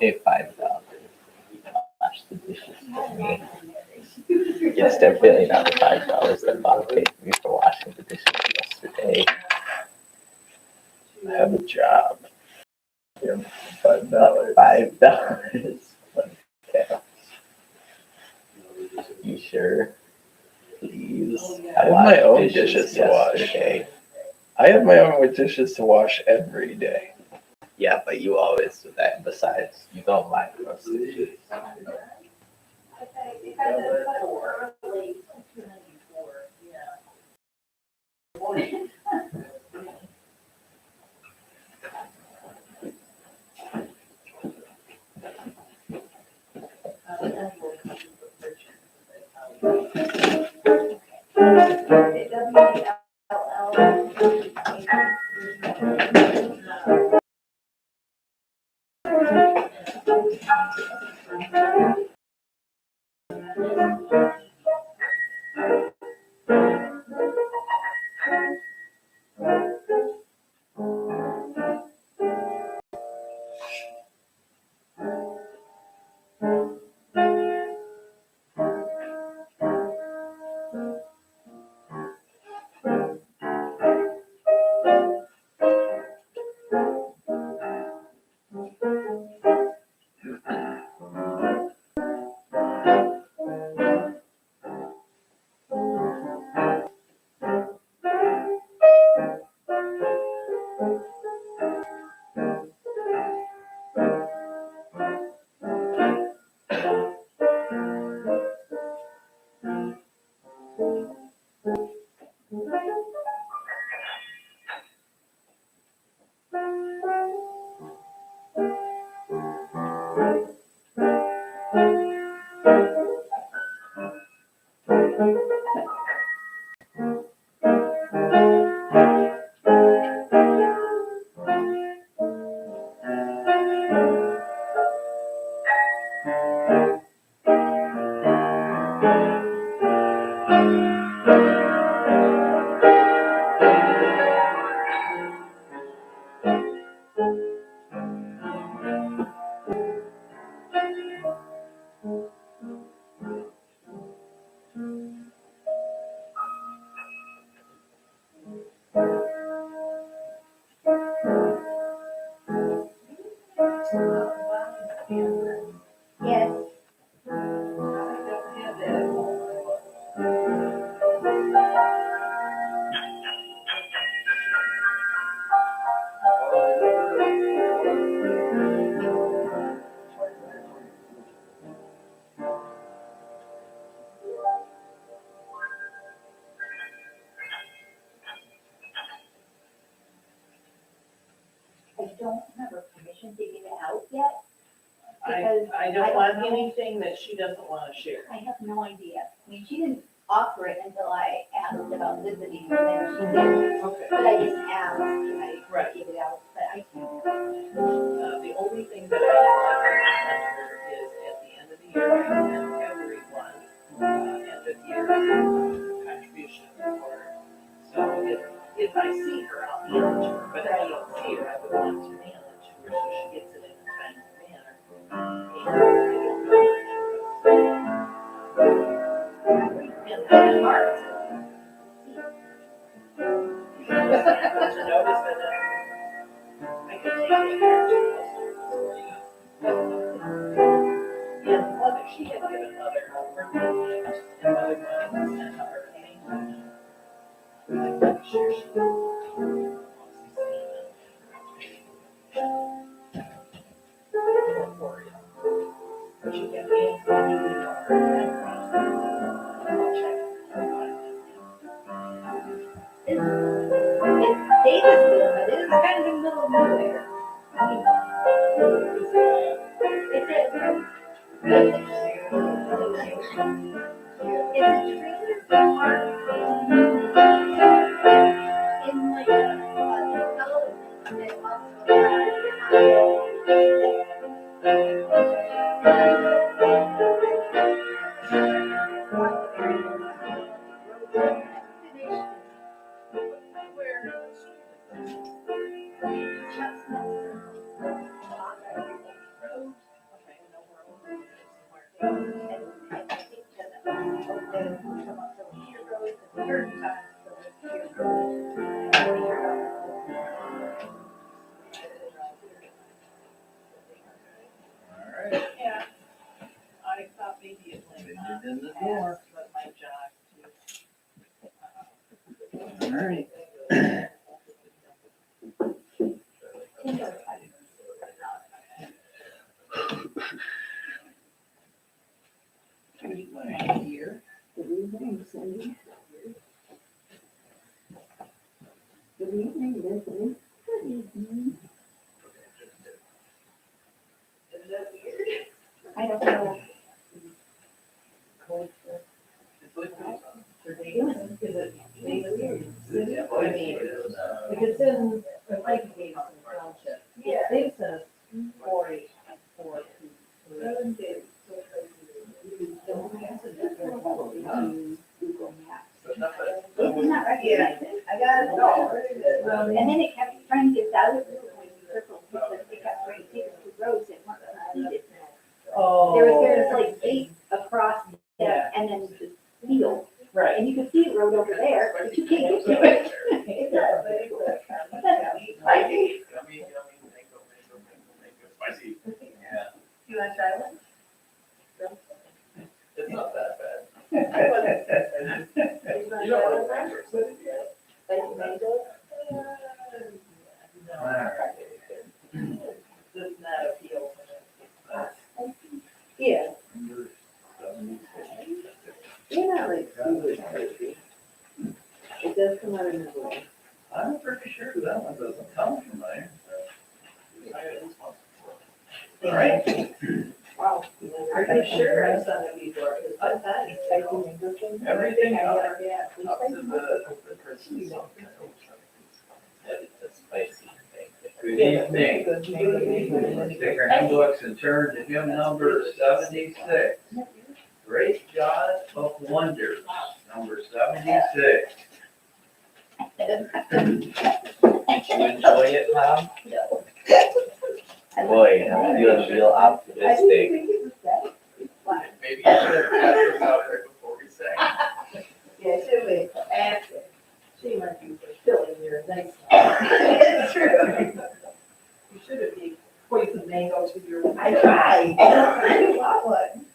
pay $5. Wash the dishes for me. Yes, definitely not the $5 that Bob paid me for washing the dishes yesterday. I have a job. Yeah, $5. $5. Okay. You sure? Please. I have my own dishes to wash. Yesterday. I have my own dishes to wash every day. Yeah, but you always do that. Besides, you don't like those dishes. Yes. I don't have her permission to give it out yet. Because I don't want anything that she doesn't want to share. I have no idea. I mean, she didn't offer it until I asked about visiting her there. She did. Okay. But I just asked, can I Right. give it out? But I can't. The only thing that I would like to send her is at the end of the year, I send everyone, end of year contribution report. So if I see her, I'll hand it to her, but if I don't see her, I would want to hand it to her so she gets it in a timely manner. And I don't know where she goes. And the hearts. To notice that I could take it. And mother, she had given mother birthday gifts, and mother wanted to send her a painting. I'm pretty sure she for it. But she kept asking me to card and I'll check It's Davisville, but it is kind of in the middle of nowhere. It's a trailer park in like a development that also then we come up to the Cedar Road, and certain times the Cedar Road. And Cedar Road. All right. Yeah. I thought maybe it went Fingers in the past, door. but my job All right. Take my here. Good evening, Cindy. Good evening, Leslie. Good evening. is that weird? I don't know. Is it Mason? I mean, if it's in, like Mason Township, Yeah. it says 48423. Google Maps. It's not recognizing. I got it. And then it kept trying to get out of it. Circle, because they kept trying to take us to roads that weren't completed. Oh. There's like eight across that, and then the field. Right. And you can see the road over there, but you can't get to it. Spicy. Yeah. You want to try one? It's not that bad. You don't want to Like mango? All right. Does not appeal. Yeah. Number 76. You're not like super crazy. It does come out of nowhere. I'm pretty sure that one doesn't come from there. All right. Wow. Are you sure I've done it before? Because I've done it. Everything up Yeah. to the Christmas. It's a spicy thing. Good evening. Take our handbooks and turn to hymn number 76. Great God of Wonders, number 76. Did you enjoy it, Mom? Boy, I'm feeling real optimistic. Maybe you should have asked us out there before we sang. Yeah, she'll be after. She might be filling your next. It's true. You should have been poison mango to your. I tried. I didn't want one.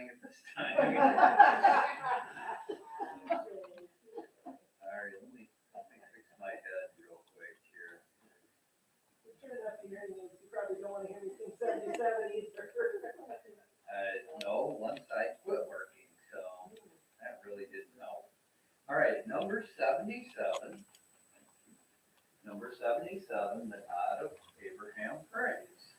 thing at this time. All right, let me fix my head real quick here. Turn it up to hearing aids. You probably don't want to hear me sing 77 either. No, one side quit working, so that really didn't help. All right, number 77. Number 77, the God of Abraham prays.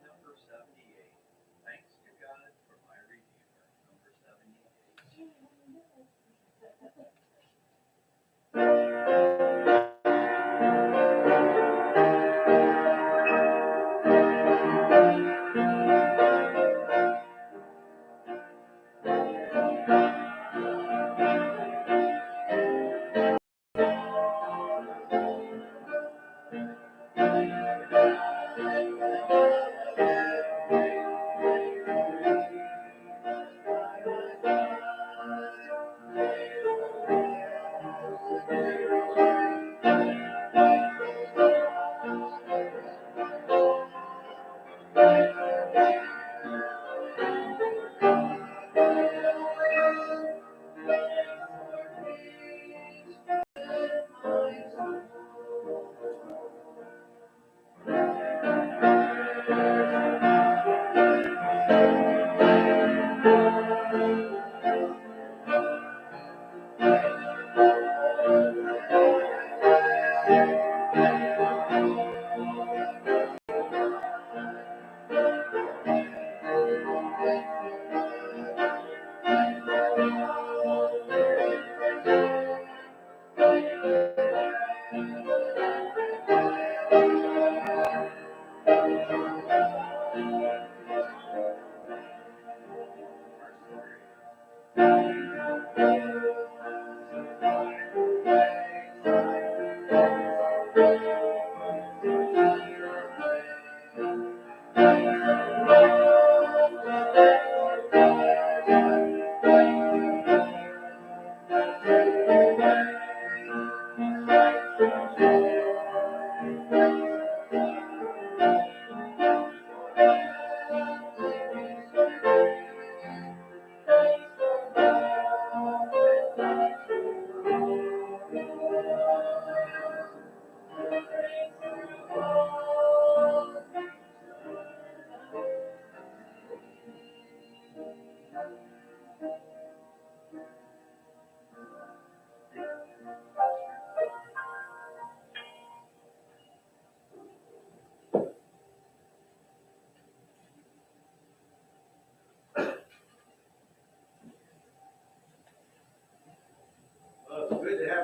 Number 78. Thanks to God for my Redeemer. Number 78.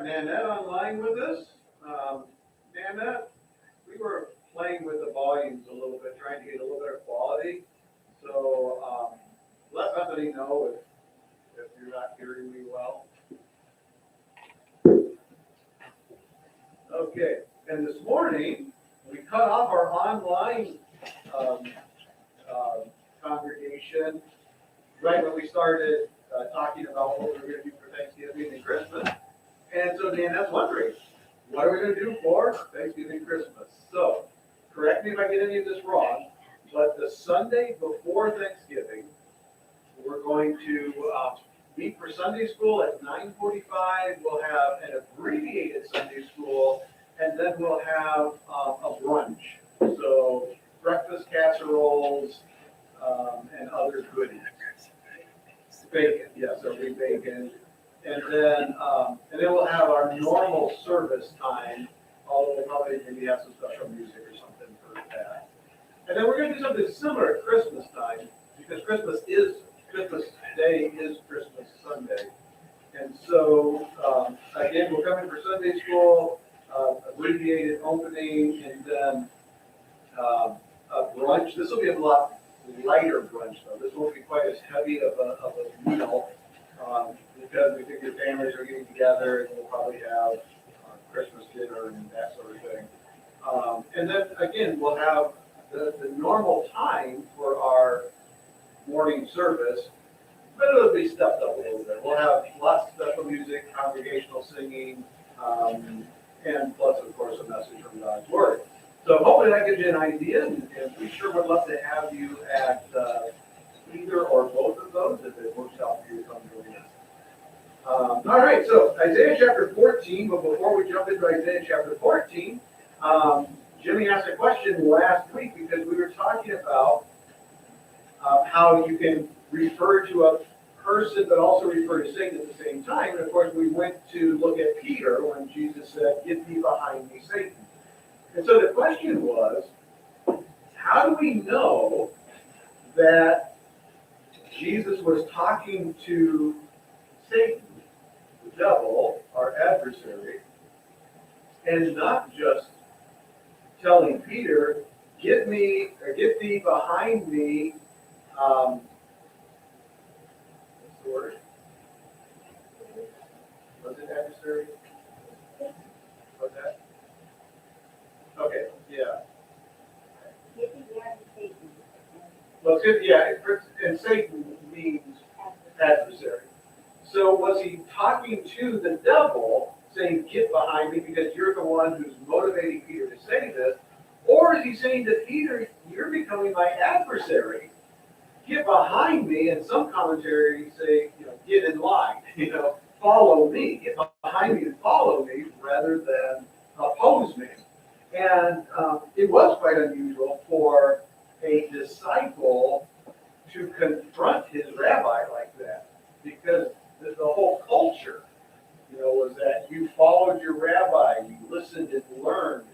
got Nanette online with us. Nanette, we were playing with the volumes a little bit, trying to get a little bit of quality. So let Bethany know if you're not hearing me well. Okay, and this morning, we cut off our online congregation right when we started talking about what we were going to do for Thanksgiving and Christmas. And so Nanette's wondering, what are we going to do for Thanksgiving and Christmas? So, correct me if I get any of this wrong, but the Sunday before Thanksgiving, we're going to meet for Sunday school at 9:45. We'll have an abbreviated Sunday school, and then we'll have a brunch. So breakfast casseroles and other goodies. Bacon, yes, there'll be bacon. And then we'll have our normal service time, although we'll probably maybe have some special music or something for that. And then we're going to do something similar at Christmas time, because Christmas Day is Christmas Sunday. And so, again, we're coming for Sunday school, abbreviated opening, and then a brunch. This will be a lot lighter brunch, though. This won't be quite as heavy of a meal, because we think your families are getting together, and we'll probably have Christmas dinner and that sort of thing. And then, again, we'll have the normal time for our morning service, but it'll be stepped up a little bit. We'll have lots of special music, congregational singing, and plus, of course, a message from God's Word. So hopefully that gives you an idea, and we sure would love to have you at either or both of those if it works out for you to come join us. All right, so Isaiah chapter 14, but before we jump into Isaiah chapter 14, Jimmy asked a question last week because we were talking about how you can refer to a person but also refer to Satan at the same time. And of course, we went to look at Peter when Jesus said, "Get thee behind me, Satan." And so the question was, how do we know that Jesus was talking to Satan, the devil, our adversary, and not just telling Peter, get thee behind me, what's the word? Was it adversary? What's that? Okay, yeah. Well, it's good, yeah, and Satan means adversary. So was he talking to the devil, saying, get behind me because you're the one who's motivating Peter to say this? Or is he saying to Peter, you're becoming my adversary? Get behind me, and some commentaries say, get in line, follow me. Get behind me and follow me rather than oppose me. And it was quite unusual for a disciple to confront his rabbi like that, because the whole culture, was that you followed your rabbi, you listened and learned,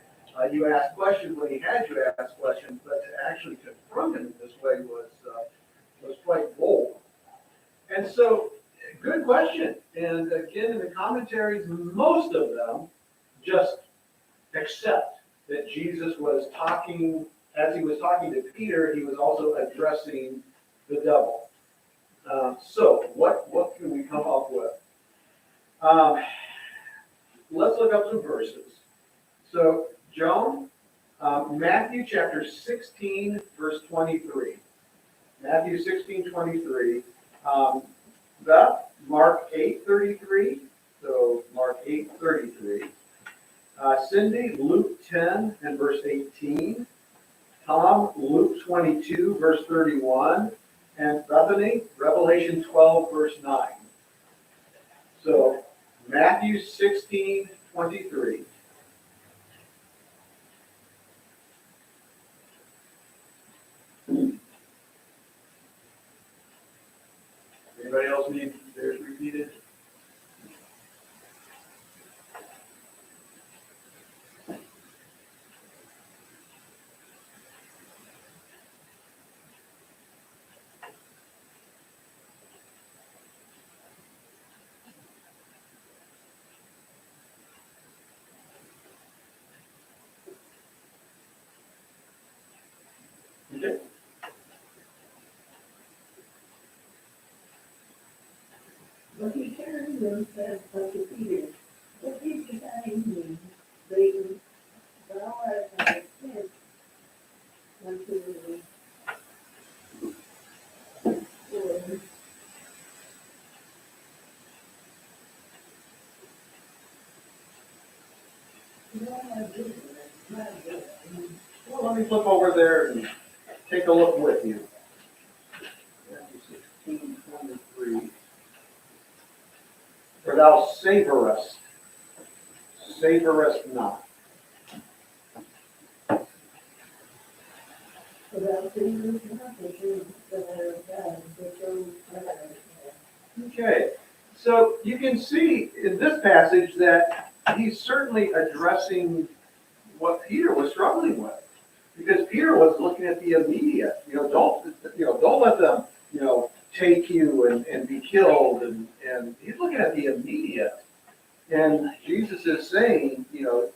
you asked questions when he had you ask questions, but to actually confront him in this way was quite bold. And so, good question. And again, in the commentaries, most of them just accept that Jesus was talking, as he was talking to Peter, he was also addressing the devil. So what can we come up with? Let's look up some verses. So, Joan, Matthew chapter 16, verse 23. Matthew 16, 23. Beth, Mark 8:33. So, Mark 8:33. Cindy, Luke 10 and verse 18. Tom, Luke 22, verse 31. And Bethany, Revelation 12, verse 9. So, Matthew 16, 23. Anybody else need theirs repeated? Jesus said unto Peter, "Get thee behind me, Satan, thou art an offense unto me." Lord. Well, let me flip over there and take a look with you. Matthew 16:23. For thou savorest not. Without Jesus, nothing that I have done, but those that I have. Okay, so you can see in this passage that he's certainly addressing what Peter was struggling with. Because Peter was looking at the immediate, don't let them, take you and be killed, and he's looking at the immediate. And Jesus is saying, you're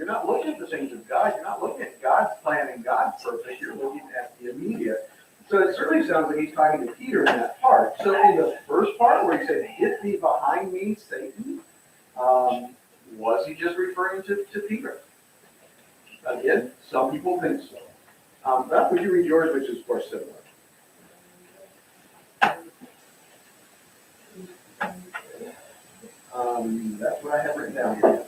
not looking at the things of God, you're not looking at God's plan and God's purpose, you're looking at the immediate. So it certainly sounds like he's talking to Peter in that part. So in the first part where he said, "Get thee behind me, Satan," was he just referring to Peter? Again, some people think so. Beth, would you read yours, which is more similar? That's what I have written down here.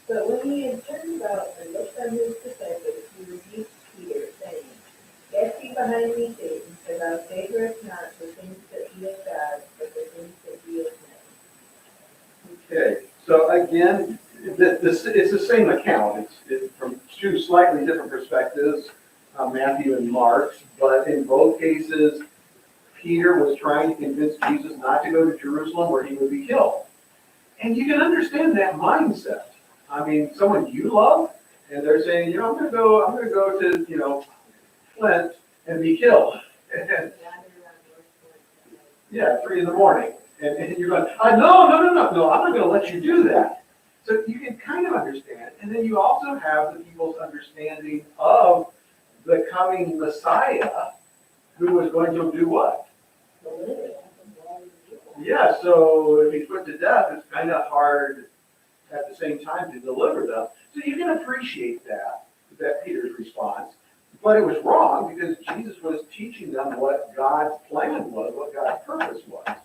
But when he had turned about and looked on his disciples, he rebuked Peter, saying, "Get thee behind me, Satan, for thou savorest not the things that be of God, but the things that be of men." Okay, so again, it's the same account. It's from two slightly different perspectives, Matthew and Mark, but in both cases, Peter was trying to convince Jesus not to go to Jerusalem where he would be killed. And you can understand that mindset. I mean, someone you love, and they're saying, I'm going to go to, Flint and be killed. And, yeah, 3 a.m. And you're going, no, I'm not going to let you do that. So you can kind of understand. And then you also have the people's understanding of the coming Messiah who was going to do what? Yeah, so if he's put to death, it's kind of hard at the same time to deliver them. So you can appreciate that Peter's response. But it was wrong because Jesus was teaching them what God's plan was, what God's purpose was.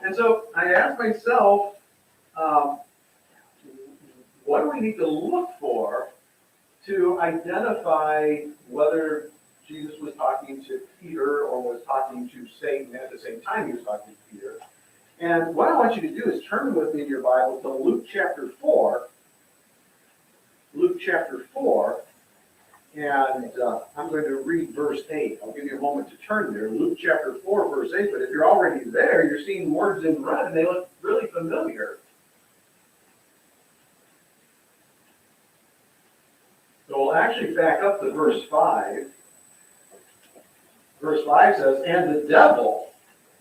And so I asked myself, what do we need to look for to identify whether Jesus was talking to Peter or was talking to Satan at the same time he was talking to Peter? And what I want you to do is turn with me in your Bible to Luke chapter 4. Luke chapter 4. And I'm going to read verse 8. I'll give you a moment to turn there. Luke chapter 4, verse 8. But if you're already there, you're seeing words in red, and they look really familiar. So we'll actually back up to verse 5. Verse 5 says, "And the devil,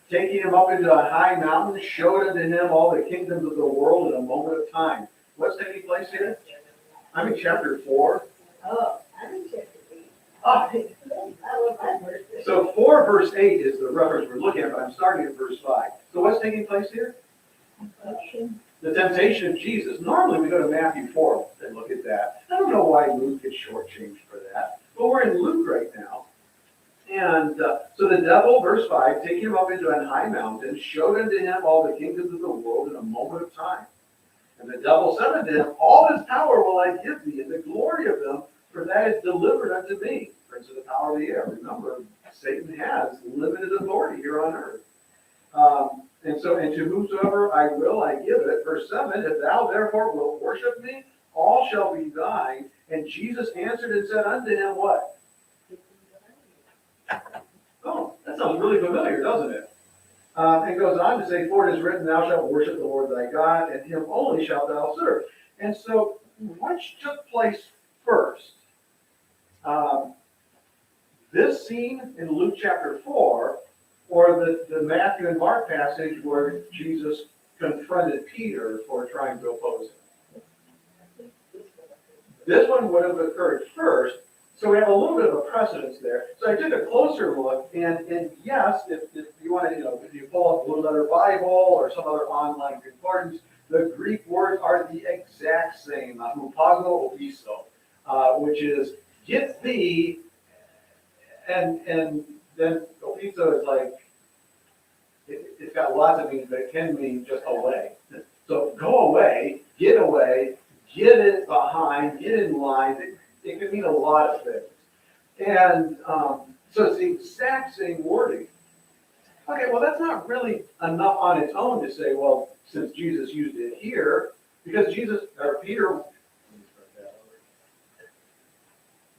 taking him up into a high mountain, showed unto him all the kingdoms of the world in a moment of time." What's taking place here? I'm in chapter 4. Oh, I'm in chapter 8. Oh. I love that verse. So 4 verse 8 is the reference we're looking at, but I'm starting at verse 5. So what's taking place here? The temptation of Jesus. Normally we go to Matthew 4 and look at that. I don't know why Luke gets shortchanged for that, but we're in Luke right now. And so the devil, verse 5, taking him up into an high mountain, showed unto him all the kingdoms of the world in a moment of time. And the devil said unto him, "All this power will I give thee, and the glory of them, for that is delivered unto me." Prince of the power of the air. Remember, Satan has limited authority here on earth. And to whomsoever I will, I give it. Verse 7, "If thou therefore wilt worship me, all shall be thine." And Jesus answered and said unto him, what? Oh, that sounds really familiar, doesn't it? And goes on to say, "For it is written, thou shalt worship the Lord thy God, and him only shalt thou serve." And so, what took place first? This scene in Luke chapter 4, or the Matthew and Mark passage where Jesus confronted Peter for trying to oppose him? This one would have occurred first, So we have a little bit of a precedence there. So I took a closer look, and yes, if you want to, if you pull up Blue Letter Bible or some other online concordance, the Greek words are the exact same, hupago opiso, which is get thee, and then opiso is like, it's got lots of meanings, but it can mean just away. So go away, get it behind, get in line. It can mean a lot of things. And so it's the exact same wording. Okay, well, that's not really enough on its own to say, well, since Jesus used it here, because Peter,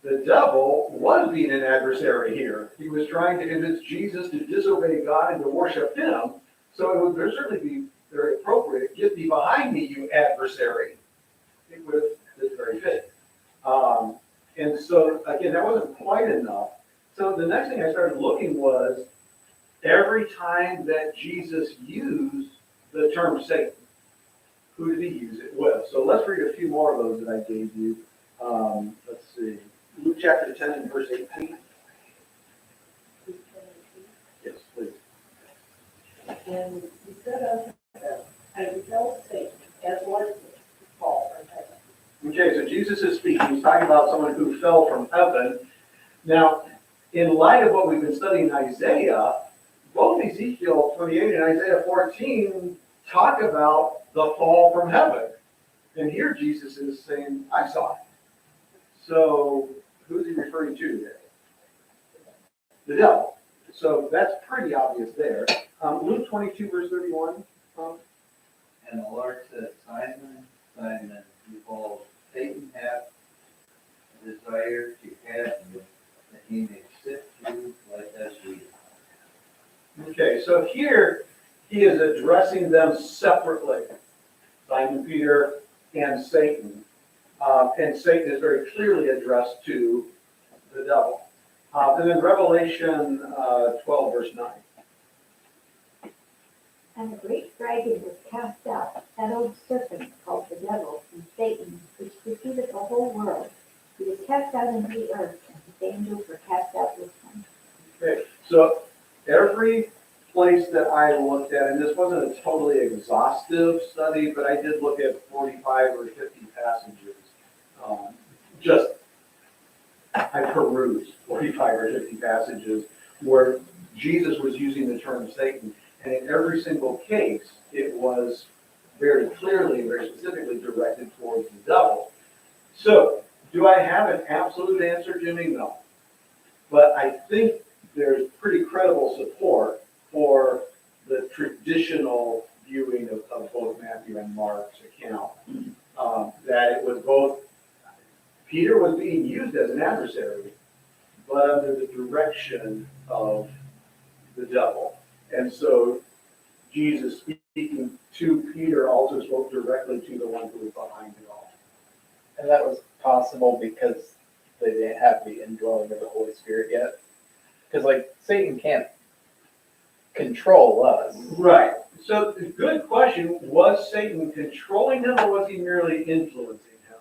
the devil was being an adversary here. He was trying to convince Jesus to disobey God and to worship him. So it would certainly be very appropriate, get thee behind me, you adversary. It would have been very fit. And so, again, that wasn't quite enough. So the next thing I started looking was every time that Jesus used the term Satan, who did he use it with? So let's read a few more of those that I gave you. Let's see. Luke chapter 10 and verse 18. Yes, please. And he said unto them, I beheld Satan as lightning fall from heaven. Okay, so Jesus is speaking. He's talking about someone who fell from heaven. Now, in light of what we've been studying in Isaiah, both Ezekiel 28 and Isaiah 14 talk about the fall from heaven. And here Jesus is saying, I saw it. So who's he referring to there? The devil. So that's pretty obvious there. Luke 22, verse 31. And the Lord said, Simon, Simon, behold, Satan hath desired to have you, that he may sift you like as wheat. Okay, so here he is addressing them separately, Simon Peter and Satan. And Satan is very clearly addressed to the devil. And then Revelation 12, verse 9. And a great dragon was cast out, that old serpent called the devil and Satan, which deceiveth the whole world. He was cast out into the earth, and his angels were cast out with him. Okay, so every place that I looked at, and this wasn't a totally exhaustive study, but I did look at 45 or 50 passages. I perused 45 or 50 passages where Jesus was using the term Satan. And in every single case, it was very clearly and very specifically directed towards the devil. So, do I have an absolute answer, Jimmy? No. But I think there's pretty credible support for the traditional viewing of both Matthew and Mark's account. That it was both, Peter was being used as an adversary, but under the direction of the devil. And so Jesus speaking to Peter also spoke directly to the one who was behind it all. And that was possible because they didn't have the indwelling of the Holy Spirit yet. Because, like, Satan can't control us. Right. So, good question. Was Satan controlling him, or was he merely influencing him?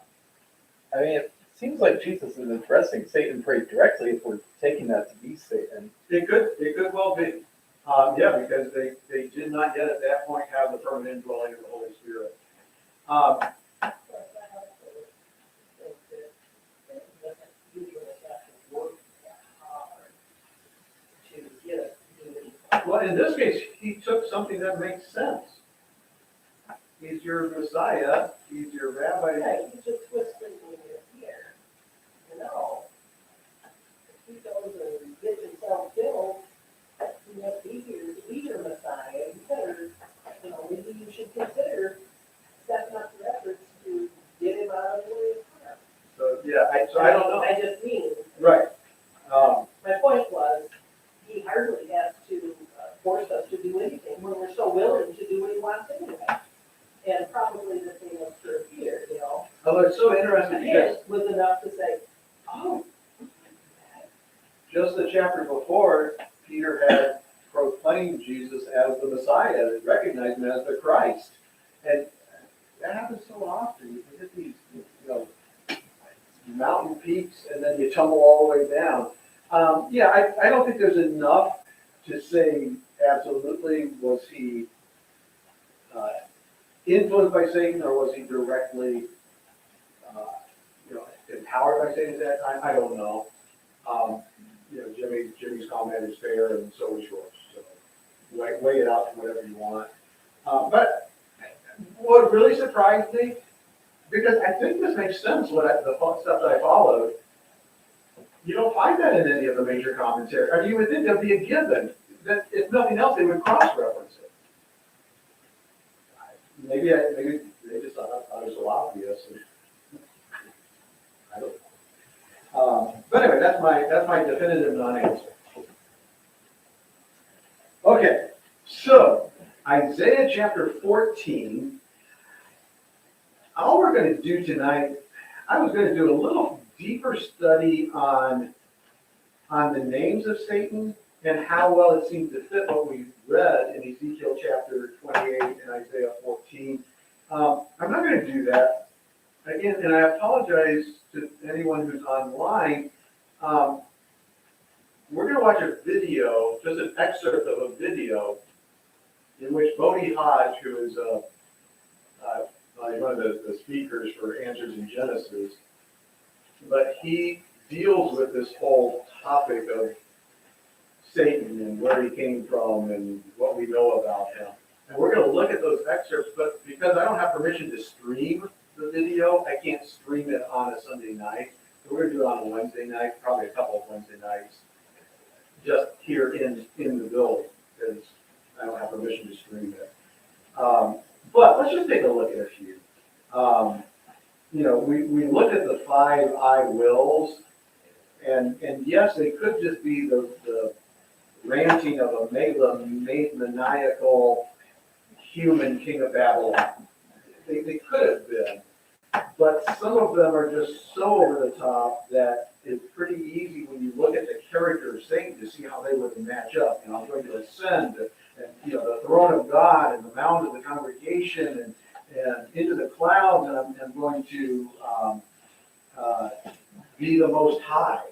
I mean, it seems like Jesus is addressing Satan pretty directly if we're taking that to be Satan. It could well be. Yeah, because they did not yet at that point have the permanent indwelling of the Holy Spirit. Well, in this case, he took something that makes sense. He's your Messiah. He's your rabbi. Yeah, he's just twisting with your ear. If he goes and gets himself killed, you must be here to be your Messiah. You better, maybe you should consider stepping up your efforts to get him out of the way of harm. So, yeah, I don't know. I just mean, Right. my point was, he hardly has to force us to do anything when we're so willing to do what he wants anyway. And probably the thing was for Peter, Although it's so interesting because it was enough to say, oh, just the chapter before, Peter had proclaimed Jesus as the Messiah, recognized him as the Christ. And that happens so often. You get these, mountain peaks and then you tumble all the way down. Yeah, I don't think there's enough to say absolutely was he influenced by Satan or was he directly, empowered by Satan at that time? I don't know. Jimmy's comment is fair and so is yours. So weigh it out to whatever you want. But what really surprised me, because I think this makes sense, the stuff that I followed, you don't find that in any of the major commentaries. I mean, you would think there'd be a given, that if nothing else, they would cross-reference it. Maybe they just thought it was so obvious. I don't know. But anyway, that's my definitive non-answer. Okay, so Isaiah chapter 14. All we're going to do tonight, I was going to do a little deeper study on the names of Satan and how well it seems to fit what we read in Ezekiel chapter 28 and Isaiah 14. I'm not going to do that. Again, and I apologize to anyone who's online. We're going to watch a video, just an excerpt of a video in which Bodie Hodge, who is one of the speakers for Answers in Genesis, but he deals with this whole topic of Satan and where he came from and what we know about him. And we're going to look at those excerpts, but because I don't have permission to stream the video, I can't stream it on a Sunday night. So we're going to do it on a Wednesday night, probably a couple of Wednesday nights, just here in the building, because I don't have permission to stream it. But let's just take a look at a few. We look at the 5 I wills, and yes, they could just be the ranting of a maniacal human king of Babylon. They could have been, but some of them are just so over the top that it's pretty easy when you look at the character of Satan to see how they would match up. I'm going to ascend, and the throne of God and the mount of the congregation, and into the clouds, and I'm going to be the Most High.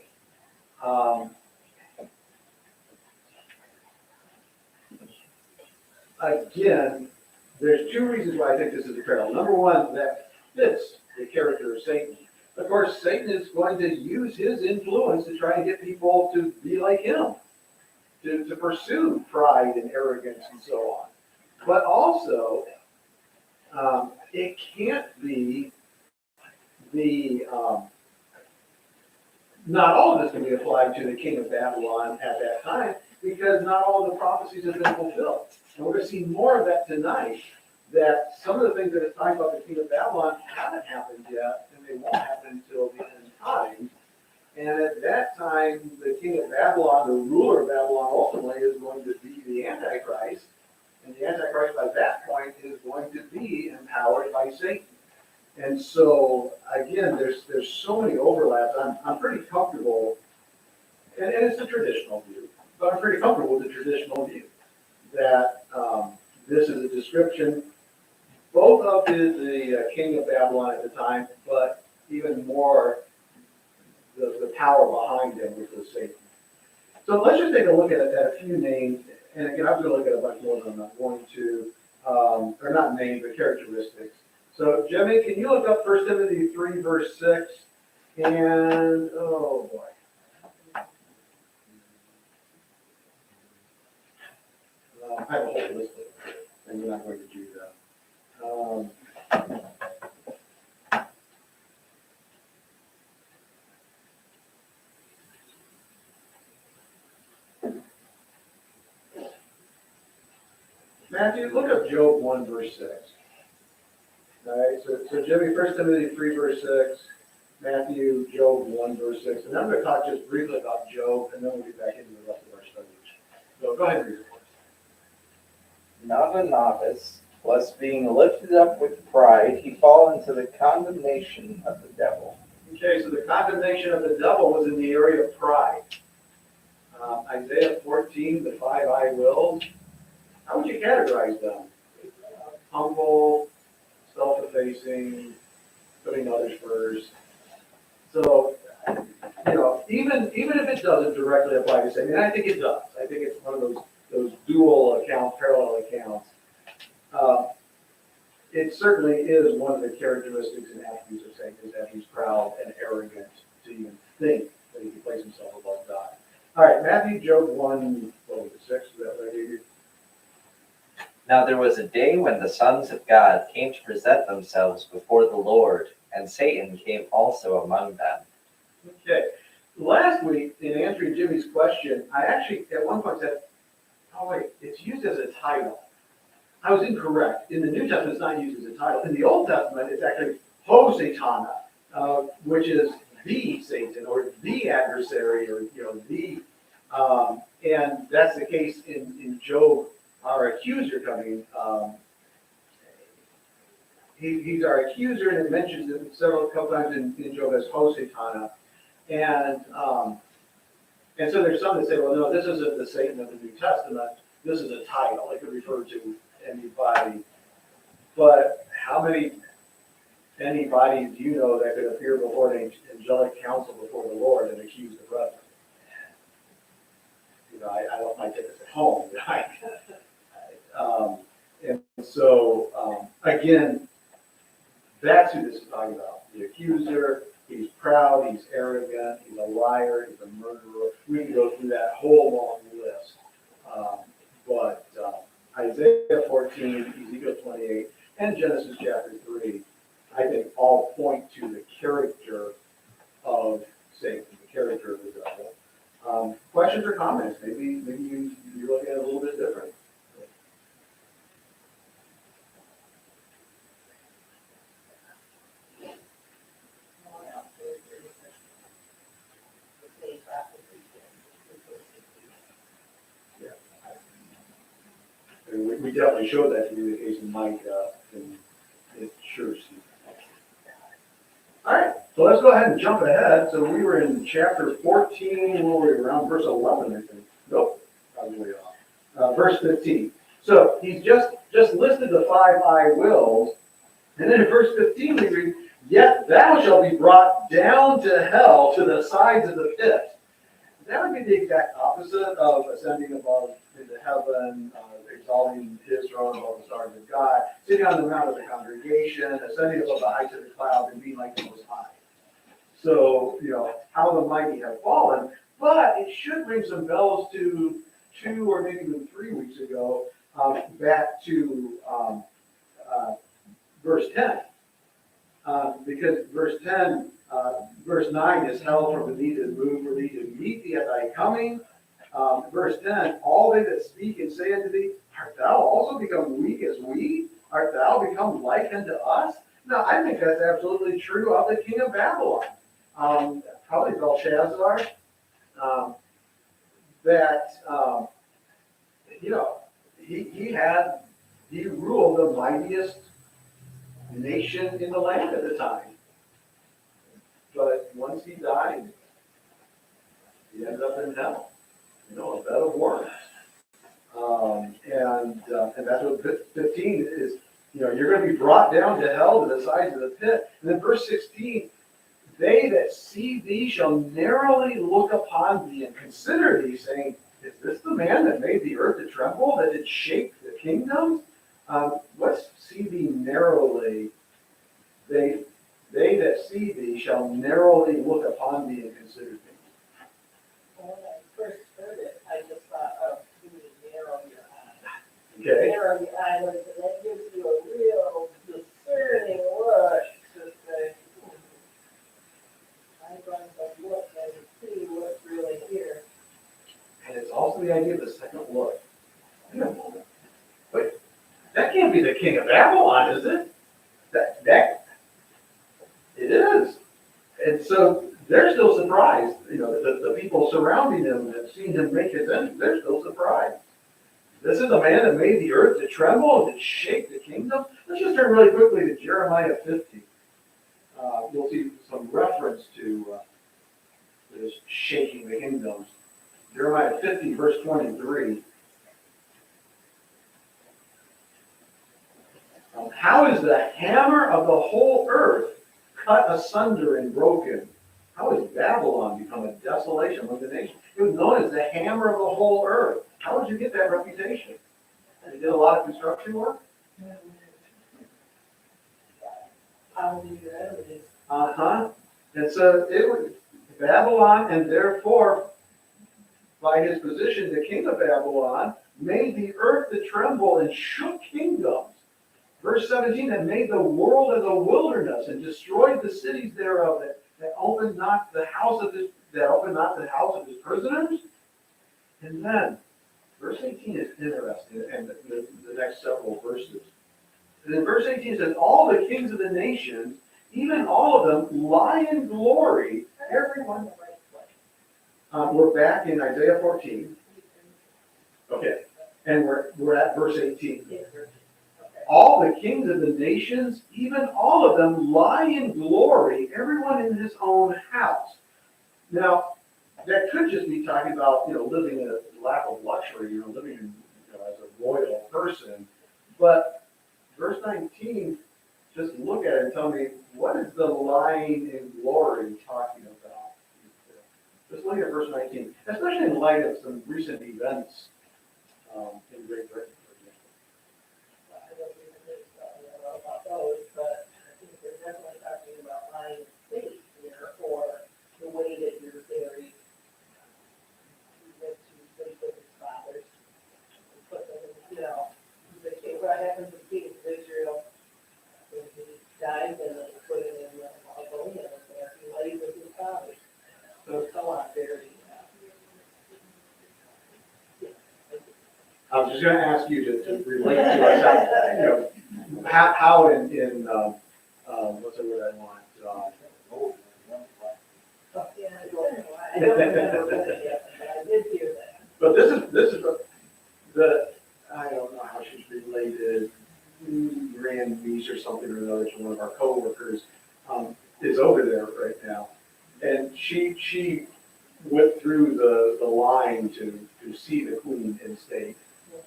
Again, there's 2 reasons why I think this is a parallel. Number one, that fits the character of Satan. Of course, Satan is going to use his influence to try and get people to be like him, to pursue pride and arrogance and so on. But also, it can't be not all of this can be applied to the king of Babylon at that time, because not all of the prophecies have been fulfilled. And we're going to see more of that tonight, that some of the things that it's talking about the king of Babylon haven't happened yet, and they won't happen until the end time. And at that time, the king of Babylon, the ruler of Babylon, ultimately is going to be the Antichrist. And the Antichrist by that point is going to be empowered by Satan. And so, again, there's so many overlaps. I'm pretty comfortable, and it's a traditional view, but I'm pretty comfortable with the traditional view that this is a description both of the king of Babylon at the time, but even more the power behind him, which was Satan. So let's just take a look at a few names. And again, I'm going to look at a bunch more than I'm not going to, or not names, but characteristics. So, Jimmy, can you look up 1 Timothy 3, verse 6? And, oh boy. I have a whole list of it, and we're not going to do that. Matthew, look up Job 1, verse 6. All right, so Jimmy, 1 Timothy 3, verse 6, Matthew, Job 1, verse 6. And I'm going to talk just briefly about Job, and then we'll get back into the rest of our studies. So go ahead and read it. Not a novice, lest being lifted up with pride, he fall into the condemnation of the devil. Okay, so the condemnation of the devil was in the area of pride. Isaiah 14, the 5 I wills. How would you categorize them? Humble, self-effacing, putting others first. So, even if it doesn't directly apply to Satan, and I think it does. I think it's one of those dual accounts, parallel accounts. It certainly is one of the characteristics and attributes of Satan is that he's proud and arrogant to even think that he can place himself above God. All right, Matthew, Job 1, what was it, 6? Is that what I gave you? Now there was a day when the sons of God came to present themselves before the Lord, and Satan came also among them. Okay. Last week, in answering Jimmy's question, I actually at one point said, oh wait, it's used as a title. I was incorrect. In the New Testament, it's not used as a title. In the Old Testament, it's actually ho Satana, which is the Satan or the adversary or the, and that's the case in Job, our accuser coming. He's our accuser, and it mentions it couple times in Job as ho Satana. And so there's some that say, well, no, this isn't the Satan of the New Testament. This is a title. It could refer to anybody. But how many anybody do you know that could appear before an angelic council before the Lord and accuse the brethren? I left my tickets at home. Right? And so, again, that's who this is talking about. The accuser. He's proud, he's arrogant, he's a liar, he's a murderer. We can go through that whole long list. But Isaiah 14, Ezekiel 28, and Genesis chapter 3, I think all point to the character of Satan, the character of the devil. Questions or comments? Maybe you look at it a little bit different. We definitely showed that communication, Mike, and it sure seems. All right, so let's go ahead and jump ahead. So we were in chapter 14, where we were around verse 11, I think. Nope, probably way off. Verse 15. So he's just listed the 5 I wills, and then in verse 15 we read, "Yet thou shalt be brought down to hell, to the sides of the pit." That would be the exact opposite of ascending above into heaven, exalting his throne above the stars of God, sitting on the mount of the congregation, ascending above the heights of the clouds, and being like the Most High. So, how the mighty have fallen, but it should ring some bells to 2 or maybe even 3 weeks ago, back to verse 10. Because verse 10, verse 9 is hell from the thee to move for thee to meet thee at thy coming. Verse 10, all they that speak and say unto thee, art thou also become weak as we? Art thou become like unto us? Now, I think that's absolutely true of the king of Babylon. Probably Belshazzar. He ruled the mightiest nation in the land at the time. But once he died, he ended up in hell, a bed of worms. And that's what 15 is. You're going to be brought down to hell, to the sides of the pit. And then verse 16, they that see thee shall narrowly look upon thee and consider thee, saying, is this the man that made the earth to tremble, that did shake the kingdoms? Let's see thee narrowly. They that see thee shall narrowly look upon thee and consider thee. When I first heard it, I just thought of you narrow your eyes. Okay. Narrow your eyelids, and that gives you a real discerning look to say, I'm going to look and see what's really here. And it's also the idea of the second look. Wait a moment. Wait, that can't be the king of Babylon, is it? That it is. And so they're still surprised. The people surrounding him have seen him make his entrance. They're still surprised. This is the man that made the earth to tremble and to shake the kingdom. Let's just turn really quickly to Jeremiah 50. You'll see some reference to this shaking the kingdoms. Jeremiah 50, verse 23. How is the hammer of the whole earth cut asunder and broken? How has Babylon become a desolation among the nations? It was known as the hammer of the whole earth. How did you get that reputation? They did a lot of construction work? Probably your evidence. Uh-huh. And so it was Babylon, and therefore, by his position, the king of Babylon made the earth to tremble and shook kingdoms. Verse 17, that made the world as a wilderness and destroyed the cities thereof, that opened not the house of his prisoners. And then, verse 18 is interesting, and the next several verses. And in verse 18 it says, all the kings of the nations, even all of them, lie in glory, everyone. We're back in Isaiah 14. Okay, and we're at verse 18. All the kings of the nations, even all of them, lie in glory, everyone in his own house. Now, that could just be talking about, living in a lack of luxury, living as a royal person. But verse 19, just look at it and tell me, what is the lying in glory talking about? Just look at verse 19, especially in light of some recent events in Great Britain. I don't even know about those, but I think they're definitely talking about lying in faith here, or the way that you're buried. He went to sleep with his fathers, and put them in, they say, what happened to the king of Israel when he died, and they put him in the mausoleum, and there he lay with his fathers. So on, very. I was just going to ask you to relate to us, how in what's the word I want? Yeah, I don't remember that yet, but I did hear that. But this is the I don't know how she's related, grandniece or something or another to one of our coworkers, is over there right now, and she went through the line to see the Queen in state.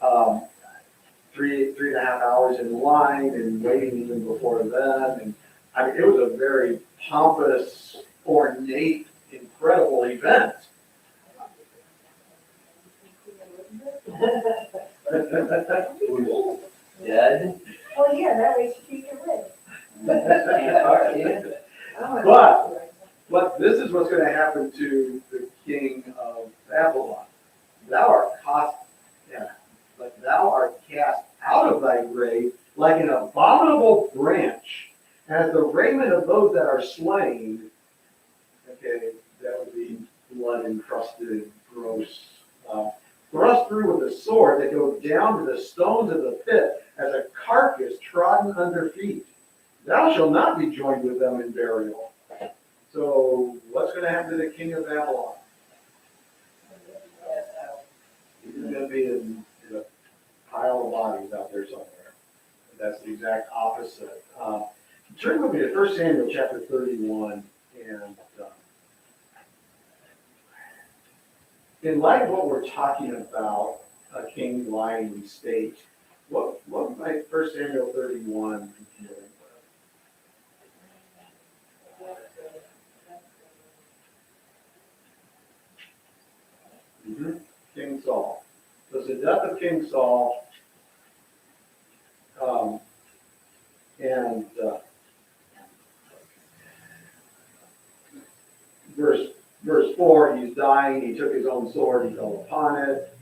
3.5 hours in line and waiting even before then, and I mean it was a very pompous, ornate, incredible event. Dead? Well, yeah, that way she keeps her rib. But this is what's going to happen to the king of Babylon. Thou art cast out of thy grave like an abominable branch, as the raiment of those that are slain. Okay, that would be blood encrusted, gross. Thrust through with a sword that go down to the stones of the pit as a carcass trodden under feet. Thou shalt not be joined with them in burial. So what's going to happen to the king of Babylon? He's going to be in a pile of bodies out there somewhere. That's the exact opposite. Turn with me to 1 Samuel chapter 31, and in light of what we're talking about, a king lying in state, what might 1 Samuel 31 be dealing with? King Saul. So it's the death of King Saul, and verse 4, he's dying, he took his own sword, he fell upon it,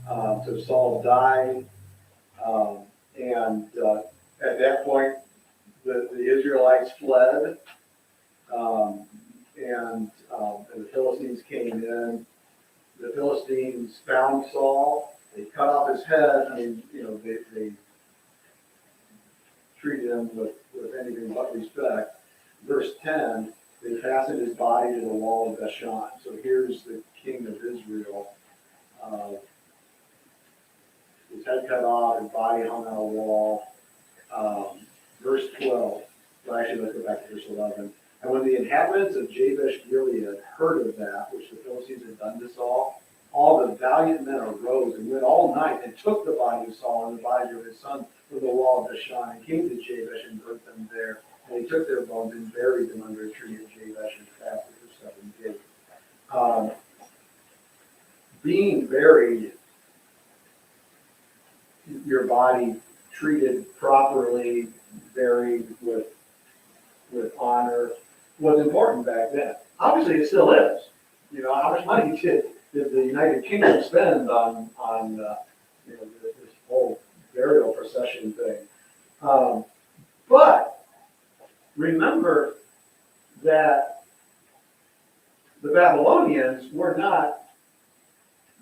so Saul died, and at that point, the Israelites fled, and the Philistines came in. The Philistines found Saul, they cut off his head, they treated him with anything but respect. Verse 10, they fastened his body to the wall of Bashan. So here's the king of Israel. His head cut off, his body hung on a wall. Verse 12, well, actually, let's go back to verse 11. And when the inhabitants of Jabesh Gilead heard of that, which the Philistines had done to Saul, all the valiant men arose and went all night and took the body of Saul and the body of his son from the wall of Bashan and came to Jabesh and burnt them there. And they took their bones and buried them under a tree at Jabesh and fasted for 7 days. Being buried, your body treated properly, buried with honor, was important back then. Obviously, it still is. You know, how much money did the United Kingdom spend on you know, this whole burial procession thing? But remember that the Babylonians were not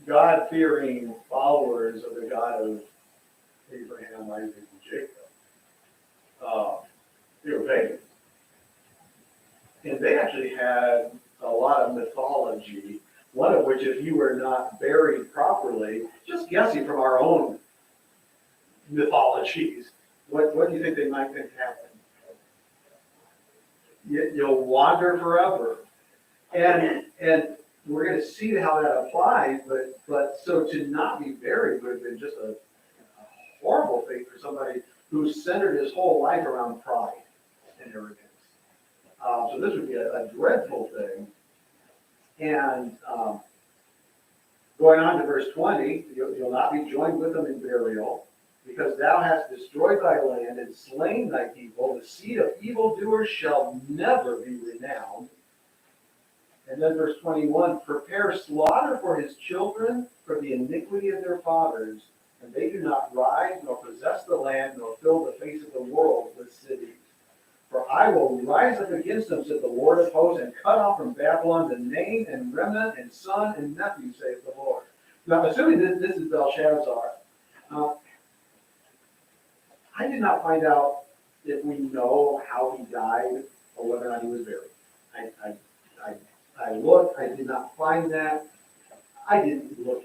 God-fearing followers of the God of Abraham, Isaac, and Jacob. They were pagans. And they actually had a lot of mythology, one of which, if you were not buried properly, just guessing from our own mythologies, what do you think they might think happened? You'll wander forever. And we're going to see how that applies, but so to not be buried would have been just a horrible thing for somebody who centered his whole life around pride and arrogance. So this would be a dreadful thing. And going on to verse 20, you'll not be joined with them in burial, because thou hast destroyed thy land and slain thy people. The seed of evildoers shall never be renowned. And then verse 21, prepare slaughter for his children for the iniquity of their fathers, and they do not rise nor possess the land nor fill the face of the world with cities. For I will rise up against them, said the Lord of hosts, and cut off from Babylon the name and remnant and son and nephew, saith the Lord. Now, assuming this is Belshazzar, I did not find out if we know how he died or whether or not he was buried. I looked, I did not find that. I didn't look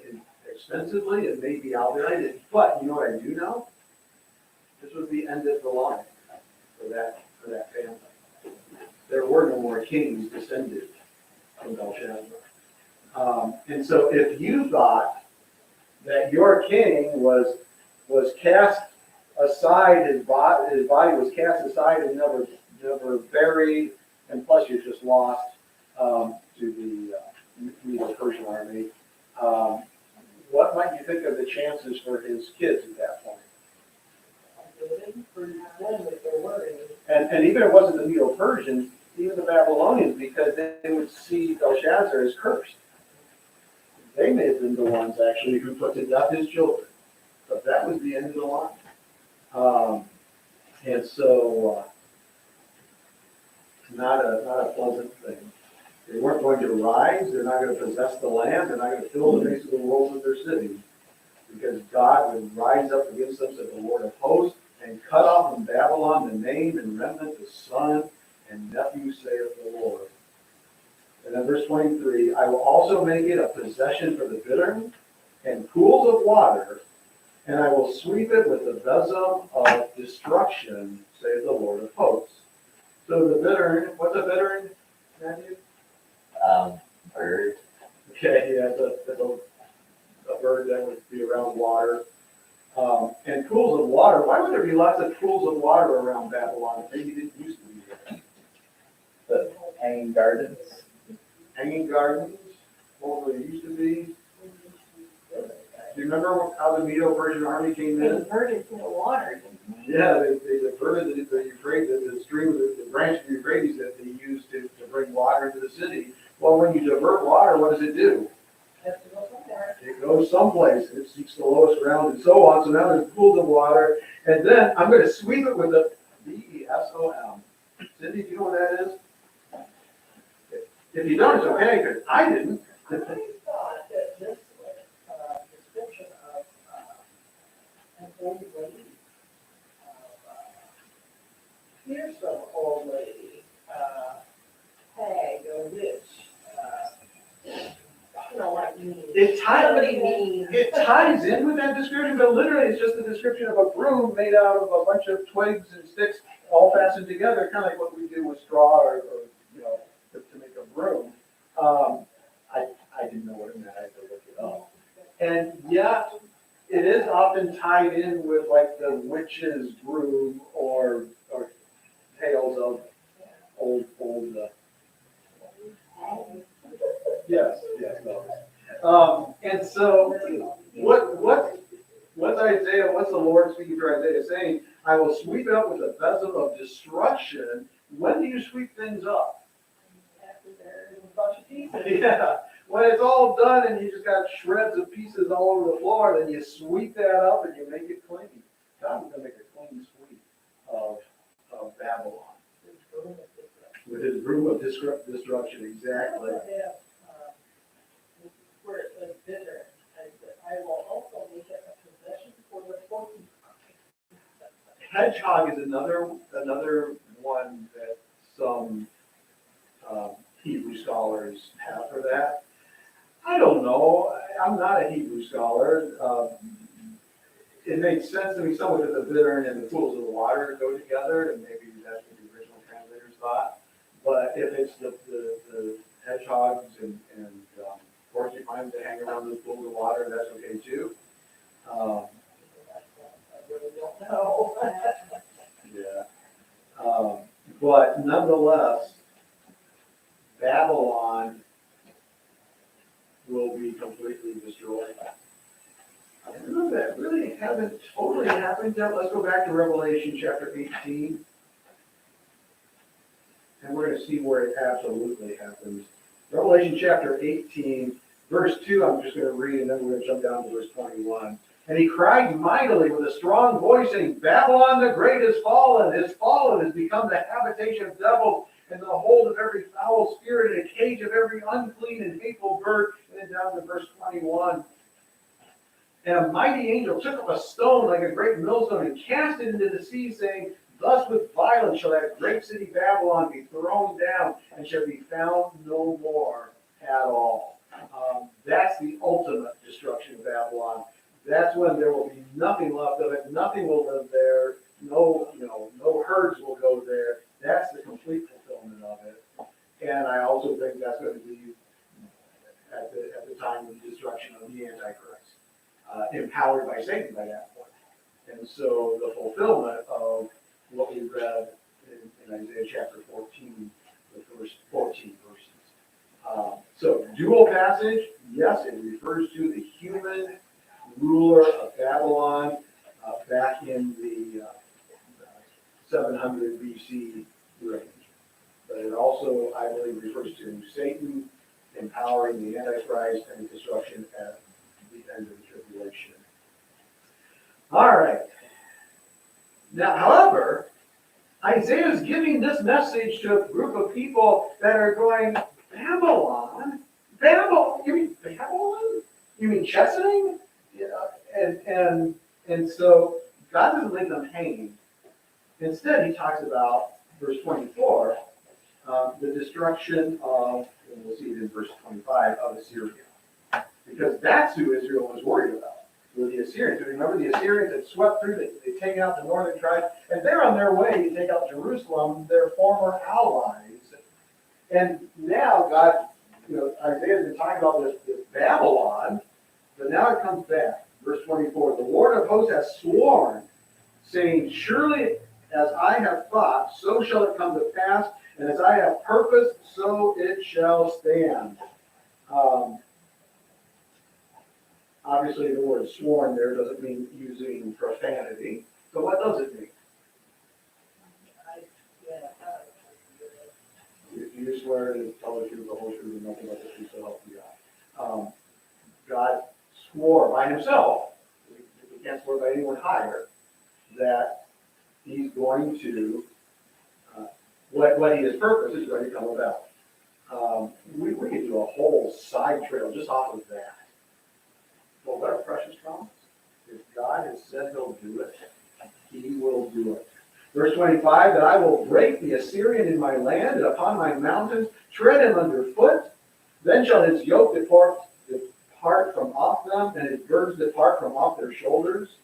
extensively, it may be out there, I didn't. But you know what I do know? This was the end of the line for that family. There were no more kings descended from Belshazzar. And so if you thought that your king was cast aside, his body was cast aside and never buried, and plus you just lost to the Medo-Persian army, what might you think of the chances for his kids at that point? And even if it wasn't the Medo-Persians, even the Babylonians, because they would see Belshazzar as cursed. They may have been the ones actually who put to death his children. But that was the end of the line. And so, not a pleasant thing. They weren't going to rise, they're not going to possess the land, they're not going to fill the face of the world with their cities, because God would rise up against them, said the Lord of hosts, and cut off from Babylon the name and remnant, the son and nephew, saith the Lord. And then verse 23, I will also make it a possession for the bittern and pools of water, and I will sweep it with the besom of destruction, saith the Lord of hosts. So the bittern, what's a bittern, Matthew? Bird. Okay, yeah, that's a bird that would be around water. And pools of water. Why would there be lots of pools of water around Babylon? Maybe it didn't used to be there. The hanging gardens. Hanging gardens, what they used to be. Do you remember how the Medo-Persian army came They in? diverted to the water, didn't they? Yeah, they diverted the Euphrates, the stream, the branch of the Euphrates that they used to bring water into the city. Well, when you divert water, what does it do? It goes someplace. It seeks the lowest ground and so on. So now there's pools of water. And then I'm going to sweep it with the BESOM. Cindy, do you know what that is? If you don't, it's okay, because I didn't. I thought that this was a description of an old lady. Here's some old lady, hag or witch. You know, like mean. Somebody mean. It ties in with that description, but literally it's just a description of a broom made out of a bunch of twigs and sticks all fastened together, kind of like what we do with straw or you know, to make a broom. I didn't know what it meant. I had to look it up. And yeah, it is often tied in with like the witch's broom or tales of old Yes, no. And so, what's Isaiah, what's the Lord speaking through Isaiah saying? I will sweep it up with a besom of destruction. When do you sweep things up? After there is a bunch of pieces. Yeah, when it's all done and you just got shreds of pieces all over the floor, then you sweep that up and you make it clean. God is going to make a clean sweep of Babylon. With his broom of destruction, exactly. Where it says bitter, I will also make it a possession for the fortune. Hedgehog is another one that some Hebrew scholars have for that. I don't know. I'm not a Hebrew scholar. It makes sense to me somewhat that the bittern and the pools of the water go together, and maybe that's what the original translators thought. But if it's the hedgehogs and porcupines that hang around the pools of water, that's okay too. I really don't know. Yeah. But nonetheless, Babylon will be completely destroyed. I don't know, that really hasn't totally happened yet. Let's go back to Revelation chapter 18. And we're going to see where it absolutely happens. Revelation chapter 18, verse 2, I'm just going to read, and then we're going to jump down to verse 21. And he cried mightily with a strong voice, saying, Babylon the great is fallen, has become the habitation of devils, and the hold of every foul spirit, and a cage of every unclean and hateful bird. And then down to verse 21. And a mighty angel took up a stone like a great millstone and cast it into the sea, saying, Thus with violence shall that great city Babylon be thrown down, and shall be found no more at all. That's the ultimate destruction of Babylon. That's when there will be nothing left of it. Nothing will live there. No herds will go there. That's the complete fulfillment of it. And I also think that's going to be at the time of the destruction of the Antichrist, empowered by Satan by that point. And so the fulfillment of what we read in Isaiah chapter 14, the first 14 verses. So dual passage, yes, it refers to the human ruler of Babylon back in the 700 BC range. But it also, I believe, refers to Satan empowering the Antichrist and destruction at the end of the tribulation. All right. Now, however, Isaiah is giving this message to a group of people that are going, Babylon? You mean Babylon? You mean Chesaning? Yeah, and so God doesn't leave them hanging. Instead, he talks about, verse 24, the destruction of, and we'll see it in verse 25, of Assyria. Because that's who Israel was worried about. With the Assyrians. Remember, the Assyrians had swept through, they'd taken out the northern tribes, and they're on their way to take out Jerusalem, their former allies. And now God, Isaiah's been talking about this Babylon, but now it comes back. Verse 24, the Lord of hosts has sworn, saying, surely as I have thought, so shall it come to pass, and as I have purposed, so it shall stand. Obviously, the word sworn there doesn't mean using profanity. So what does it mean? If you swear to tell the truth, the whole truth, and nothing but the truth, so help you God. God swore by himself, we can't swear by anyone higher, that he's going to, what he has purposed is going to come about. We could do a whole side trail just off of that. Well, what a precious promise. If God has said he'll do it, he will do it. Verse 25, that I will break the Assyrian in my land, and upon my mountains tread him underfoot. Then shall his yoke depart from off them, and his burdens depart from off their shoulders.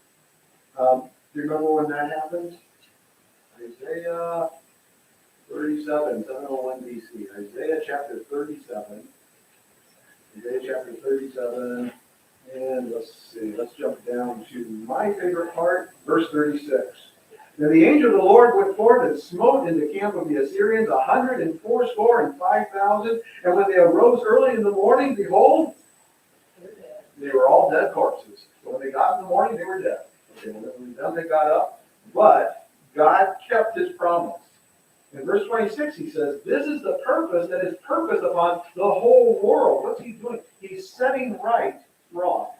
Do you remember when that happened? Isaiah 37, 701 BC. Isaiah chapter 37. Isaiah chapter 37. And let's jump down to my favorite part, verse 36. Then the angel of the Lord went forth and smote in the camp of the Assyrians 185,000. And when they arose early in the morning, behold, they were all dead corpses. So when they got in the morning, they were dead. Okay, when they got up, but God kept his promise. In verse 26, he says, this is the purpose that is purposed upon the whole world. What's he doing? He's setting right wrongs.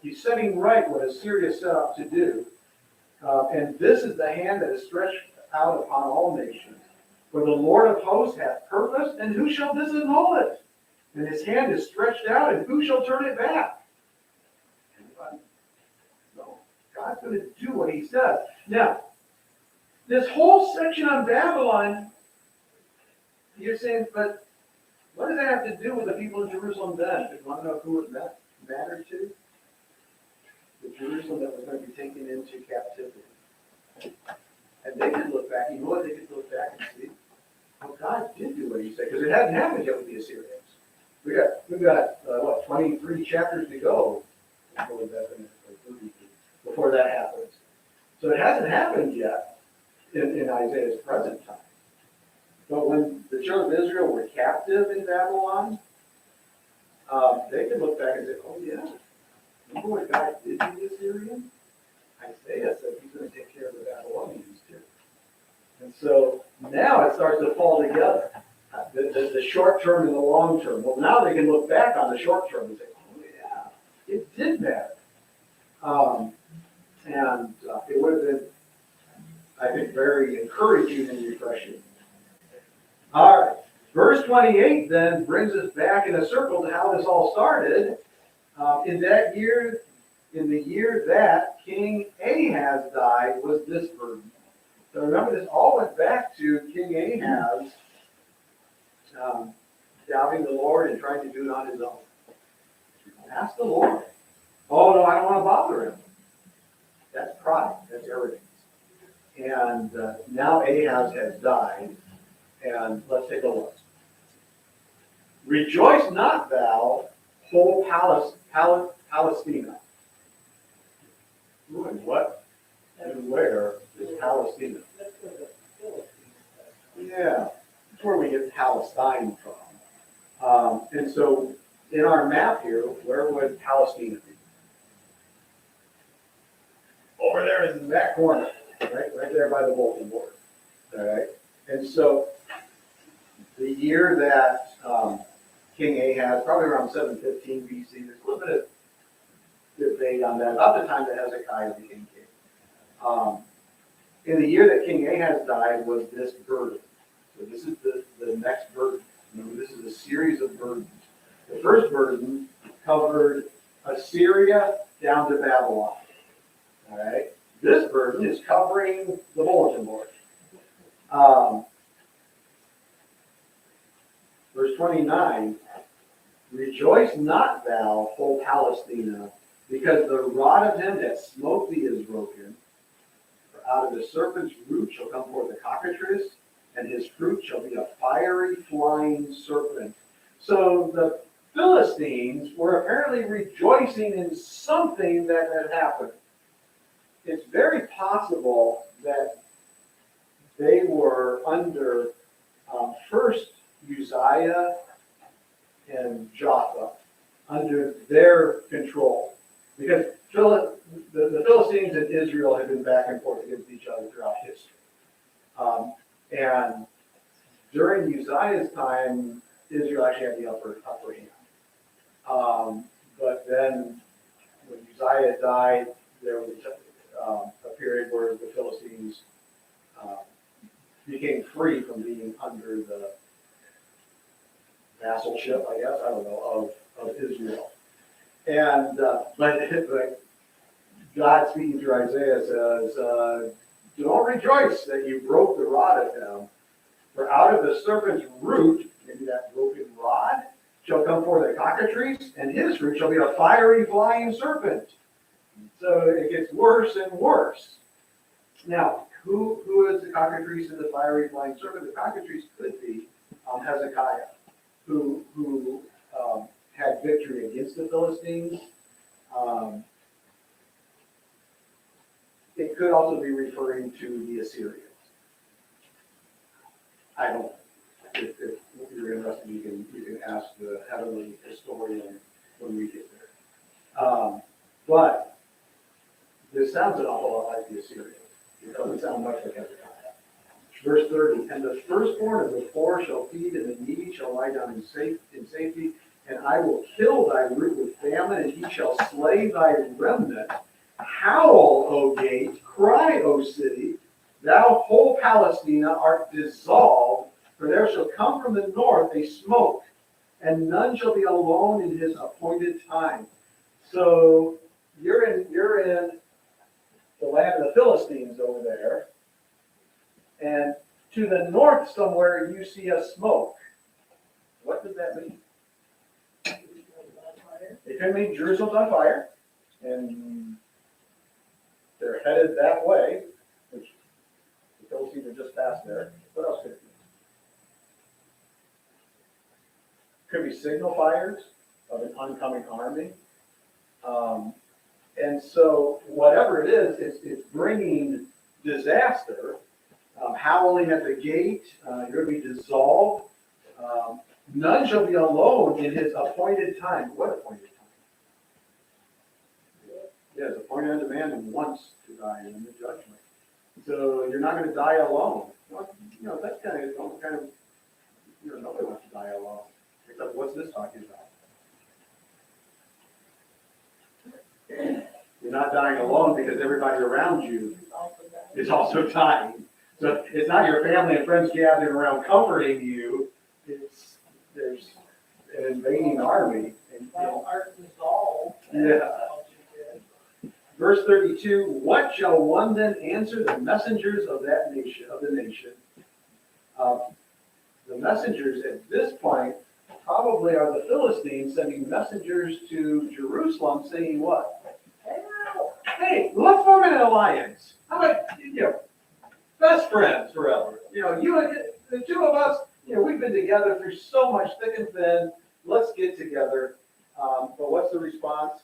He's setting right what Assyria set out to do. And this is the hand that is stretched out upon all nations. For the Lord of hosts hath purposed, and who shall disannul it? And his hand is stretched out, and who shall turn it back? Anybody? No. God's going to do what he says. Now, this whole section on Babylon, you're saying, but what does that have to do with the people in Jerusalem then? Do you want to know who it mattered to? The Jerusalem that was going to be taken into captivity. And they could look back, you know what, they could look back and see, well, God did do what he said, because it hadn't happened yet with the Assyrians. We've got 23 chapters to go before that happens. So it hasn't happened yet in Isaiah's present time. But when the children of Israel were captive in Babylon, they could look back and say, oh yeah, remember what God did to the Assyrians? Isaiah said he's going to take care of the Babylonians too. And so now it starts to fall together. The short term and the long term. Well, now they can look back on the short term and say, oh yeah, it did matter. It would have been, I think, very encouraging and refreshing. All right. Verse 28 then brings us back in a circle to how this all started. In the year that King Ahaz died, was this burden. So remember, this all went back to King Ahaz doubting the Lord and trying to do it on his own. Ask the Lord. Oh, no, I don't want to bother him. That's pride. That's arrogance. And now Ahaz has died. And let's take a look. Rejoice not thou, whole Palestina. Who and what and where is Palestina? Yeah, that's where we get Palestine from. And so in our map here, where would Palestina be? Over there in that corner, right there by the bulletin board. All right, and so the year that King Ahaz, probably around 715 BC, there's a little bit of debate on that, about the time that Hezekiah became king. In the year that King Ahaz died was this burden. So this is the next burden. Remember, this is a series of burdens. The first burden covered Assyria down to Babylon. All right. This burden is covering the bulletin board. Verse 29, rejoice not thou, whole Palestina, because the rod of him that smote thee is broken. For out of the serpent's root shall come forth a cockatrice, and his fruit shall be a fiery flying serpent. So the Philistines were apparently rejoicing in something that had happened. It's very possible that they were under first Uzziah and Jotham, under their control. Because the Philistines and Israel had been back and forth against each other throughout history. And during Uzziah's time, Israel actually had the upper hand. But then when Uzziah died, there was a period where the Philistines became free from being under the vassalship, I guess, I don't know, of Israel. And but God speaking through Isaiah says, don't rejoice that you broke the rod of him, for out of the serpent's root, maybe that broken rod, shall come forth a cockatrice, and his fruit shall be a fiery flying serpent. So it gets worse and worse. Now, who is the cockatrice and the fiery flying serpent? The cockatrice could be Hezekiah, who had victory against the Philistines. It it could also be referring to the Assyrians. I don't, if you're interested, you can ask the heavenly historian when we get there. But this sounds an awful lot like the Assyrians. It doesn't sound much like Hezekiah. Verse 30, and the firstborn of the poor shall feed, and the needy shall lie down in safety, and I will kill thy root with famine, and he shall slay thy remnant. Howl, O gate, cry, O city, thou whole Palestina art dissolved, for there shall come from the north a smoke, and none shall be alone in his appointed time. So you're in the land of the Philistines over there, and to the north somewhere you see a smoke. What does that mean? It can mean Jerusalem's on fire, and they're headed that way, which the Philistines are just past there. What else could it be? Could be signal fires of an oncoming army. And so whatever it is, it's bringing disaster. Howling at the gate, you're going to be dissolved. None shall be alone in his appointed time. What appointed time? Yes, appointed unto man who wants to die in the judgment. So you're not going to die alone. Well, that's kind of, nobody wants to die alone. Except what's this talking about? You're not dying alone because everybody around you is also dying. So it's not your family and friends gathering around comforting you. There's an invading army. And, Thou art dissolved. Yeah. Verse 32, what shall one then answer the messengers of that nation, of the nation? The messengers at this point probably are the Philistines sending messengers to Jerusalem saying what? Hey, let's form an alliance. How about, best friends forever. You and the two of us, we've been together through so much thick and thin. Let's get together. But what's the response?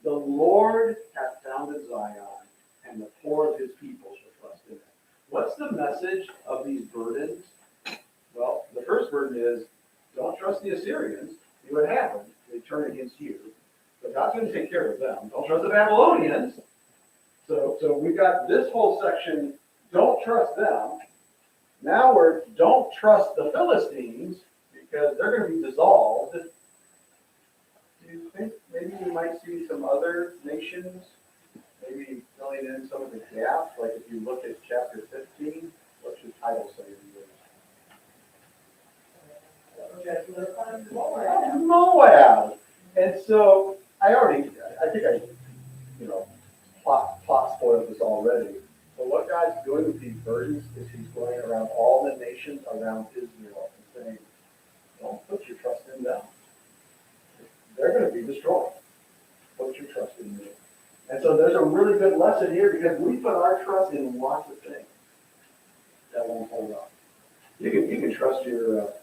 The Lord hath founded Zion, and the poor of his people shall trust in it. What's the message of these burdens? Well, the first burden is, don't trust the Assyrians. See what happens. They turn against you. But God's going to take care of them. Don't trust the Babylonians. So we've got this whole section, don't trust them. Now we're, don't trust the Philistines, because they're going to be dissolved. Do you think maybe we might see some other nations maybe filling in some of the gaps? Like if you look at chapter 15, what's your title say? Moab. And so I think I plot spoiled this already. But what God's doing with these burdens is he's going around all the nations around Israel and saying, don't put your trust in them. They're going to be destroyed. Put your trust in me. And so there's a really good lesson here, because we put our trust in lots of things that won't hold up. You can trust your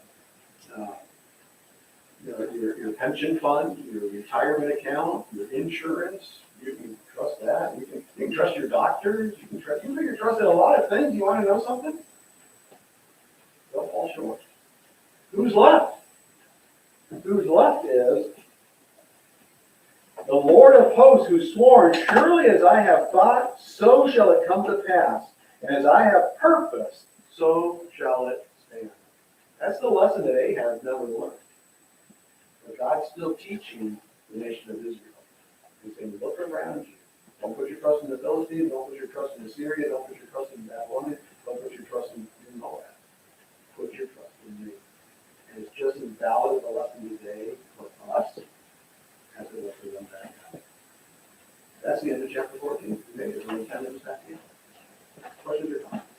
pension fund, your retirement account, your insurance. You can trust that. You can trust your doctors. You can put your trust in a lot of things. You want to know something? They'll fall short. Who's left? Who's left is the Lord of hosts, who swore, surely as I have thought, so shall it come to pass. And as I have purposed, so shall it stand. That's the lesson that Ahab never learned. But God's still teaching the nation of Israel. He's saying, look around you. Don't put your trust in the Philistines. Don't put your trust in Assyria. Don't put your trust in Babylon. Don't put your trust in Moab. Put your trust in me. And it's just as valid of a lesson today for us as it was for them back then. That's the end of chapter 14. We made it really 10 minutes back in. Questions or comments?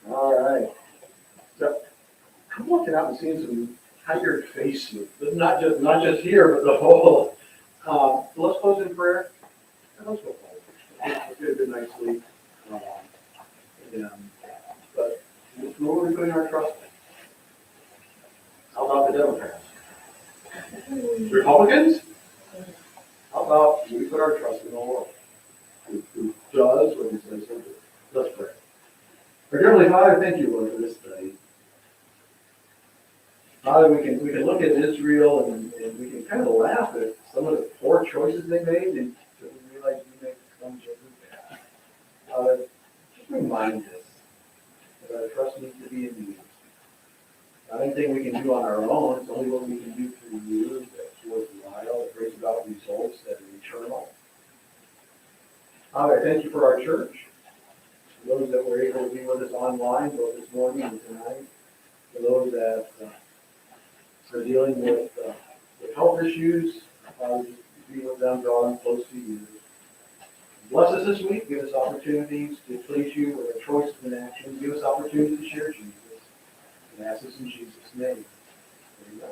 All right. So I'm looking out and seeing some tired faces, but not just here, but the whole. So let's close in prayer. And let's go forward. Let's get a good night's sleep. But who are we putting our trust in? How about the Democrats? Republicans? How about we put our trust in the Lord, who does what he says he'll do. Let's pray. Our dear Heavenly Father, thank you, Lord, for this study. Father, we can look at Israel and we can kind of laugh at some of the poor choices they made and we realize we make some choices bad. Just remind us that our trust needs to be in you. Not anything we can do on our own, it's only what we can do through you that's worthwhile, that brings about results that are eternal. Father, I thank you for our church, for those that were able to be with us online, both this morning and tonight, for those that are dealing with health issues, just be with them, draw them close to you. Bless us this week, give us opportunities to please you with our choices and actions, give us opportunities to share Jesus. And ask us in Jesus' name. Amen.